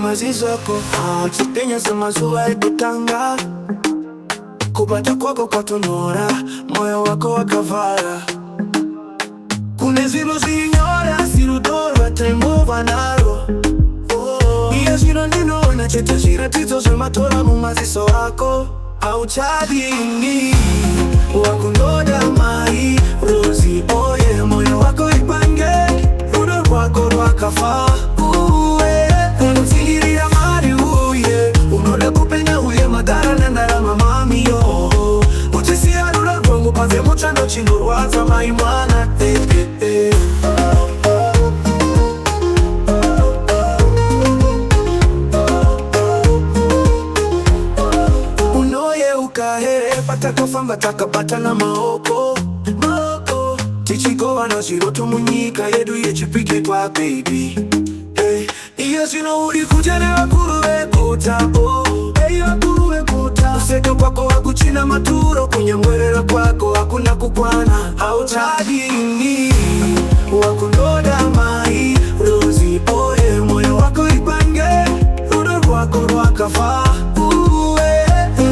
Mazizako chitenya sama zuwa ikutanga kupata kwako kwa tonora moyo wako wakavara kune zilo zinyora sirudorwa temova naro iya zino nino na chete zira tizo zematora mumaziso wako au chadini wakundoda mai rozi oye moyo wako ipange rudo kwako rwakafa Chindurwaza maimana unoye ukahere patakafamba takapata na maoko tichigowa na ziroto munyika yedu yechipike kwa baby iyo zino uri kujane wakuruwe kuta useka kwako wakuchina maturo kunyamwerera kwako hakuna kukwana hautadini wakundoda mai rozi oye moyo wako ipange rudo rwako rwakafa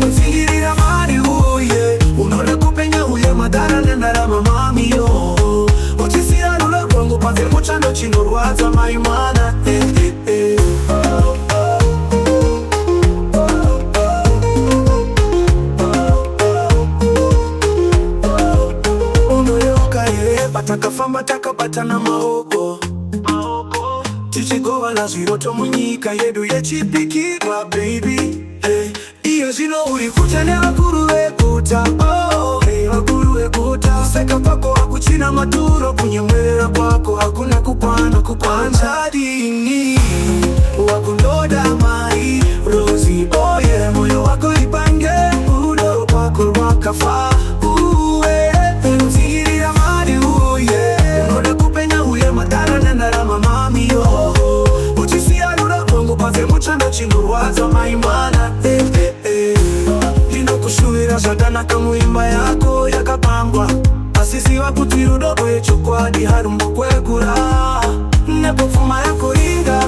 mzingirira mari uye unore kupenya uye madara nendarama mamiyo utisia rula kwangu pake muchando chino rwaza maimana Takafamba takapata na maoko tichigowa na ziroto munyika yedu yechipikirwa baby iyo zino uri kutane wakuruwe kuta wakuruwe kuta useka kwako wakuchina maturo kunyemwera kwako hakuna kupana dini wakundoda mai rozi oye moyo wako ipange udo kwako rwakafa chindurwaza maimana inokushuvira zvakanaka muimba yako yakapangwa asisi wakuti rudo rwechokwadi harumbo kwegura nepofuma yako ringa